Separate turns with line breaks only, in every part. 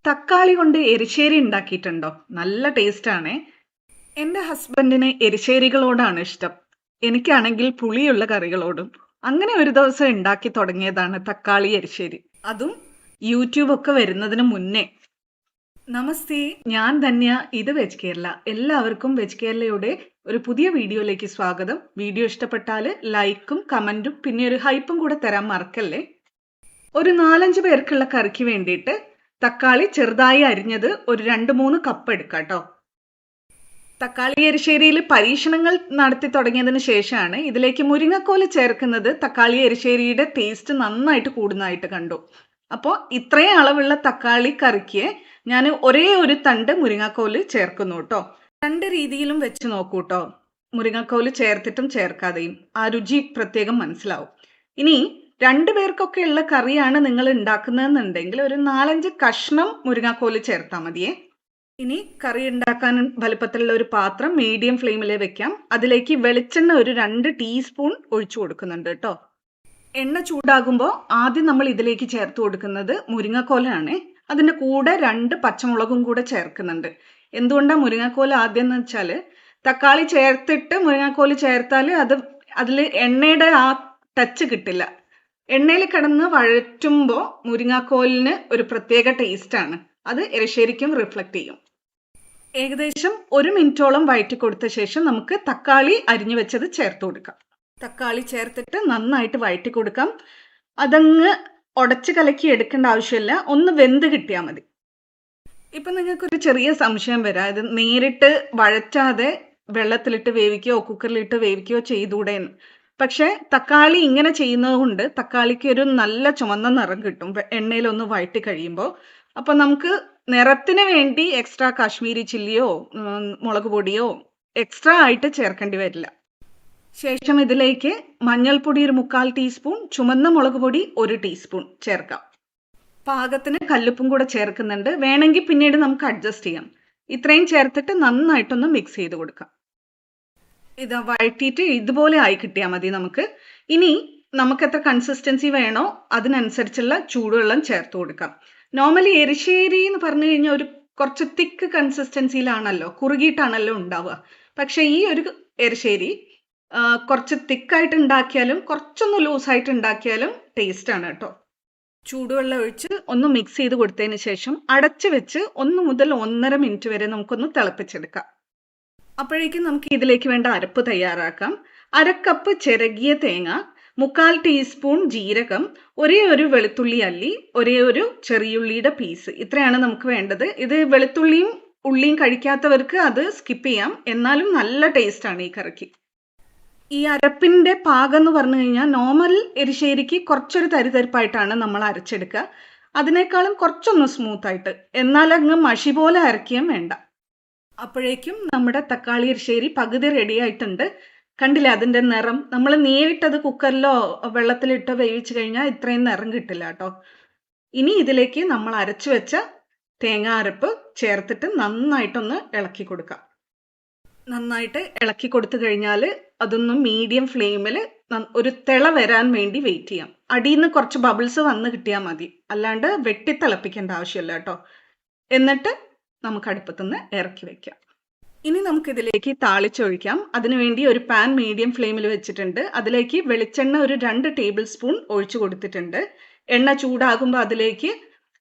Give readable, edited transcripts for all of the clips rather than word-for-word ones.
തക്കാളി കൊണ്ട് എരിശ്ശേരി ഉണ്ടാക്കിയിട്ടുണ്ടോ? നല്ല ടേസ്റ്റ് ആണേ. എൻ്റെ ഹസ്ബൻഡിന് എരിശ്ശേരികളോടാണ് ഇഷ്ടം. എനിക്കാണെങ്കിൽ പുളിയുള്ള കറികളോടും. അങ്ങനെ ഒരു ദിവസം ഉണ്ടാക്കി തുടങ്ങിയതാണ് തക്കാളി എരിശ്ശേരി. അതും യൂട്യൂബ് ഒക്കെ വരുന്നതിന് മുന്നേ. നമസ്തേ, ഞാൻ ധന്യ. ഇത് വെജ് കേരള. എല്ലാവർക്കും വെജ് കേരളയുടെ ഒരു പുതിയ വീഡിയോയിലേക്ക് സ്വാഗതം. വീഡിയോ ഇഷ്ടപ്പെട്ടാൽ ലൈക്കും കമൻറ്റും പിന്നെ ഒരു ഹൈപ്പും കൂടെ തരാൻ മറക്കല്ലേ. ഒരു 4-5 പേർക്കുള്ള കറിക്ക് വേണ്ടിയിട്ട് തക്കാളി ചെറുതായി അരിഞ്ഞത് ഒരു 2-3 കപ്പ് എടുക്കാം കേട്ടോ. തക്കാളി എരിശ്ശേരിയിൽ പരീക്ഷണങ്ങൾ നടത്തി തുടങ്ങിയതിന് ശേഷമാണ് ഇതിലേക്ക് മുരിങ്ങക്കോല് ചേർക്കുന്നത്. തക്കാളി എരിശ്ശേരിയുടെ ടേസ്റ്റ് നന്നായിട്ട് കൂടുന്നതായിട്ട് കണ്ടു. അപ്പോൾ ഇത്രയും അളവുള്ള തക്കാളി കറിക്ക് ഞാൻ ഒരേ ഒരു തണ്ട് മുരിങ്ങക്കോല് ചേർക്കുന്നു കേട്ടോ. 2 രീതിയിലും വെച്ച് നോക്കൂ കേട്ടോ. മുരിങ്ങക്കോല് ചേർത്തിട്ടും ചേർക്കാതെയും ആ രുചി പ്രത്യേകം മനസ്സിലാവും. ഇനി 2 പേർക്കൊക്കെ ഉള്ള കറിയാണ് നിങ്ങൾ ഉണ്ടാക്കുന്നതെന്നുണ്ടെങ്കിൽ ഒരു 4-5 കഷ്ണം മുരിങ്ങക്കോല് ചേർത്താൽ മതിയേ. ഇനി കറി ഉണ്ടാക്കാൻ വലുപ്പത്തിലുള്ള ഒരു പാത്രം മീഡിയം ഫ്ലെയിമിൽ വെക്കാം. അതിലേക്ക് വെളിച്ചെണ്ണ ഒരു 2 ടീസ്പൂൺ ഒഴിച്ചു കൊടുക്കുന്നുണ്ട് കേട്ടോ. എണ്ണ ചൂടാകുമ്പോൾ ആദ്യം നമ്മൾ ഇതിലേക്ക് ചേർത്ത് കൊടുക്കുന്നത് മുരിങ്ങക്കോലാണ്. അതിൻ്റെ കൂടെ 2 പച്ചമുളകും കൂടെ ചേർക്കുന്നുണ്ട്. എന്തുകൊണ്ടാണ് മുരിങ്ങക്കോല് ആദ്യം എന്ന് വെച്ചാൽ തക്കാളി ചേർത്തിട്ട് മുരിങ്ങക്കോല് ചേർത്താൽ അതിൽ എണ്ണയുടെ ആ ടച്ച് കിട്ടില്ല. എണ്ണയിൽ കിടന്ന് വഴറ്റുമ്പോൾ മുരിങ്ങാക്കോലിന് ഒരു പ്രത്യേക ടേസ്റ്റാണ്. അത് എരിശ്ശേരിക്കും റിഫ്ലക്റ്റ് ചെയ്യും. ഏകദേശം 1 മിനിറ്റോളം വഴറ്റി കൊടുത്ത ശേഷം നമുക്ക് തക്കാളി അരിഞ്ഞു വെച്ചത് ചേർത്ത് കൊടുക്കാം. തക്കാളി ചേർത്തിട്ട് നന്നായിട്ട് വഴറ്റി കൊടുക്കാം. അതങ്ങ് ഉടച്ച് കലക്കി എടുക്കേണ്ട ആവശ്യമില്ല, ഒന്ന് വെന്ത് കിട്ടിയാൽ മതി. ഇപ്പം നിങ്ങൾക്കൊരു ചെറിയ സംശയം വരാം, ഇത് നേരിട്ട് വഴറ്റാതെ വെള്ളത്തിലിട്ട് വേവിക്കുകയോ കുക്കറിലിട്ട് വേവിക്കുകയോ ചെയ്തുകൂടെയെന്ന്. പക്ഷേ തക്കാളി ഇങ്ങനെ ചെയ്യുന്നത് കൊണ്ട് തക്കാളിക്ക് ഒരു നല്ല ചുവന്ന നിറം കിട്ടും എണ്ണയിലൊന്ന് വഴറ്റി കഴിയുമ്പോൾ. അപ്പോൾ നമുക്ക് നിറത്തിന് വേണ്ടി എക്സ്ട്രാ കാശ്മീരി ചില്ലിയോ മുളക് പൊടിയോ എക്സ്ട്രാ ആയിട്ട് ചേർക്കേണ്ടി വരില്ല. ശേഷം ഇതിലേക്ക് മഞ്ഞൾപ്പൊടി ഒരു 1/4 ടീസ്പൂൺ, ചുവന്ന മുളക് പൊടി 1 ടീസ്പൂൺ ചേർക്കാം. പാകത്തിന് കല്ലുപ്പും കൂടെ ചേർക്കുന്നുണ്ട്. വേണമെങ്കിൽ പിന്നീട് നമുക്ക് അഡ്ജസ്റ്റ് ചെയ്യാം. ഇത്രയും ചേർത്തിട്ട് നന്നായിട്ടൊന്ന് മിക്സ് ചെയ്ത് കൊടുക്കാം. ഇത് വഴറ്റിയിട്ട് ഇതുപോലെ ആയി കിട്ടിയാൽ മതി നമുക്ക്. ഇനി നമുക്ക് എത്ര കൺസിസ്റ്റൻസി വേണോ അതിനനുസരിച്ചുള്ള ചൂടുവെള്ളം ചേർത്ത് കൊടുക്കാം. നോർമലി എരിശ്ശേരി എന്ന് പറഞ്ഞു കഴിഞ്ഞാൽ ഒരു കുറച്ച് തിക്ക് കൺസിസ്റ്റൻസിയിലാണല്ലോ, കുറുകിയിട്ടാണല്ലോ ഉണ്ടാവുക. പക്ഷെ ഈ ഒരു എരിശ്ശേരി കുറച്ച് തിക്കായിട്ട് ഉണ്ടാക്കിയാലും കുറച്ചൊന്ന് ലൂസായിട്ട് ഉണ്ടാക്കിയാലും ടേസ്റ്റാണ് കേട്ടോ. ചൂടുവെള്ളം ഒഴിച്ച് ഒന്ന് മിക്സ് ചെയ്ത് കൊടുത്തതിന് ശേഷം അടച്ചു വെച്ച് 1 മുതൽ 1.5 മിനിറ്റ് വരെ നമുക്കൊന്ന് തിളപ്പിച്ചെടുക്കാം. അപ്പോഴേക്കും നമുക്ക് ഇതിലേക്ക് വേണ്ട അരപ്പ് തയ്യാറാക്കാം. 1/2 കപ്പ് ചിരകിയ തേങ്ങ, 1/4 ടീസ്പൂൺ ജീരകം, ഒരേ ഒരു വെളുത്തുള്ളി അല്ലി, ഒരേ ഒരു ചെറിയുള്ളിയുടെ പീസ്. ഇത്രയാണ് നമുക്ക് വേണ്ടത്. ഇത് വെളുത്തുള്ളിയും ഉള്ളിയും കഴിക്കാത്തവർക്ക് അത് സ്കിപ്പ് ചെയ്യാം, എന്നാലും നല്ല ടേസ്റ്റാണ് ഈ കറിക്ക്. ഈ അരപ്പിൻ്റെ പാകം എന്ന് പറഞ്ഞു കഴിഞ്ഞാൽ നോർമൽ എരിശ്ശേരിക്ക് കുറച്ചൊരു തരിതരിപ്പായിട്ടാണ് നമ്മൾ അരച്ചെടുക്കുക. അതിനേക്കാളും കുറച്ചൊന്ന് സ്മൂത്തായിട്ട്, എന്നാൽ അങ്ങ് മഷി പോലെ അരയ്ക്കുകയും വേണ്ട. അപ്പോഴേക്കും നമ്മുടെ തക്കാളി എരിശ്ശേരി പകുതി റെഡി ആയിട്ടുണ്ട്. കണ്ടില്ലേ അതിൻ്റെ നിറം? നമ്മൾ നേരിട്ടത് കുക്കറിലോ വെള്ളത്തിലിട്ടോ വേവിച്ച് കഴിഞ്ഞാൽ ഇത്രയും നിറം കിട്ടില്ല കേട്ടോ. ഇനി ഇതിലേക്ക് നമ്മൾ അരച്ചു വെച്ച തേങ്ങ അരപ്പ് ചേർത്തിട്ട് നന്നായിട്ടൊന്ന് ഇളക്കി കൊടുക്കാം. നന്നായിട്ട് ഇളക്കി കൊടുത്തു കഴിഞ്ഞാൽ അതൊന്ന് മീഡിയം ഫ്ലെയിമിൽ ഒരു തിള വരാൻ വേണ്ടി വെയിറ്റ് ചെയ്യാം. അടിയിൽ നിന്ന് കുറച്ച് ബബിൾസ് വന്ന് കിട്ടിയാൽ മതി, അല്ലാണ്ട് വെട്ടിത്തിളപ്പിക്കേണ്ട ആവശ്യമില്ല കേട്ടോ. എന്നിട്ട് നമുക്ക് അടുപ്പത്തുനിന്ന് ഇറക്കി വെക്കാം. ഇനി നമുക്കിതിലേക്ക് താളിച്ചൊഴിക്കാം. അതിനുവേണ്ടി ഒരു പാൻ മീഡിയം ഫ്ലെയിമിൽ വെച്ചിട്ടുണ്ട്. അതിലേക്ക് വെളിച്ചെണ്ണ ഒരു 2 ടേബിൾ സ്പൂൺ ഒഴിച്ചു കൊടുത്തിട്ടുണ്ട്. എണ്ണ ചൂടാകുമ്പോൾ അതിലേക്ക്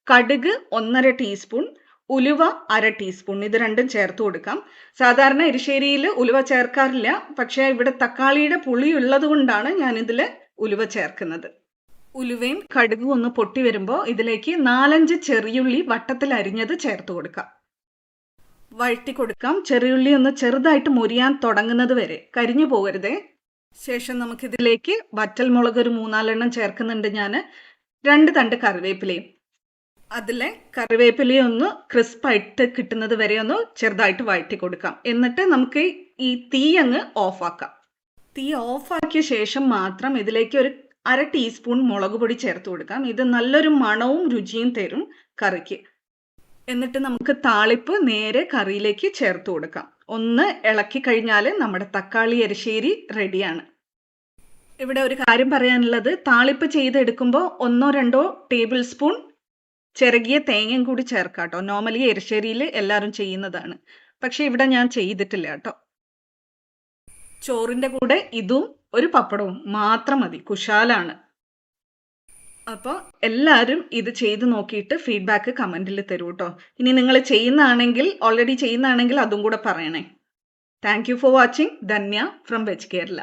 കടുക് 1.5 ടീസ്പൂൺ, ഉലുവ 1/2 ടീസ്പൂൺ, ഇത് രണ്ടും ചേർത്ത് കൊടുക്കാം. സാധാരണ എരിശ്ശേരിയിൽ ഉലുവ ചേർക്കാറില്ല, പക്ഷേ ഇവിടെ തക്കാളിയുടെ പുളി ഉള്ളത് കൊണ്ടാണ് ഞാനിതിൽ ഉലുവ ചേർക്കുന്നത്. ഉലുവയും കടുകും ഒന്ന് പൊട്ടി വരുമ്പോൾ ഇതിലേക്ക് 4-5 ചെറിയുള്ളി വട്ടത്തിൽ അരിഞ്ഞത് ചേർത്ത് കൊടുക്കാം. വഴറ്റി കൊടുക്കാം. ചെറിയുള്ളി ഒന്ന് ചെറുതായിട്ട് മുരിയാൻ തുടങ്ങുന്നത് വരെ, കരിഞ്ഞു പോകരുതേ. ശേഷം നമുക്കിതിലേക്ക് വറ്റൽമുളക് ഒരു 3-4 ചേർക്കുന്നുണ്ട് ഞാൻ. 2 തണ്ട് കറിവേപ്പിലയും. അതിലെ കറിവേപ്പിലയും ഒന്ന് ക്രിസ്പായിട്ട് കിട്ടുന്നത് വരെ ഒന്ന് ചെറുതായിട്ട് വഴറ്റി കൊടുക്കാം. എന്നിട്ട് നമുക്ക് ഈ തീ അങ്ങ് ഓഫാക്കാം. തീ ഓഫാക്കിയ ശേഷം മാത്രം ഇതിലേക്ക് ഒരു 1/2 ടീസ്പൂൺ മുളക് പൊടി ചേർത്ത് കൊടുക്കാം. ഇത് നല്ലൊരു മണവും രുചിയും തരും കറിക്ക്. എന്നിട്ട് നമുക്ക് താളിപ്പ് നേരെ കറിയിലേക്ക് ചേർത്ത് കൊടുക്കാം. ഒന്ന് ഇളക്കി കഴിഞ്ഞാൽ നമ്മുടെ തക്കാളി എരിശ്ശേരി റെഡിയാണ്. ഇവിടെ ഒരു കാര്യം പറയാനുള്ളത്, താളിപ്പ് ചെയ്തെടുക്കുമ്പോൾ 1-2 ടേബിൾ സ്പൂൺ ചിരകിയ തേങ്ങയും കൂടി ചേർക്കാം ട്ടോ. നോർമലി എരിശ്ശേരിയിൽ എല്ലാവരും ചെയ്യുന്നതാണ്. പക്ഷെ ഇവിടെ ഞാൻ ചെയ്തിട്ടില്ല കേട്ടോ. ചോറിൻ്റെ കൂടെ ഇതും ഒരു പപ്പടവും മാത്രം മതി. കുശാലാണ്. അപ്പോൾ എല്ലാവരും ഇത് ചെയ്ത് നോക്കിയിട്ട് ഫീഡ്ബാക്ക് കമൻറ്റിൽ തരൂ കേട്ടോ. ഇനി നിങ്ങൾ ഓൾറെഡി ചെയ്യുന്നതാണെങ്കിൽ അതും കൂടെ പറയണേ. Thank you for watching. Dhanya from veg Kerala.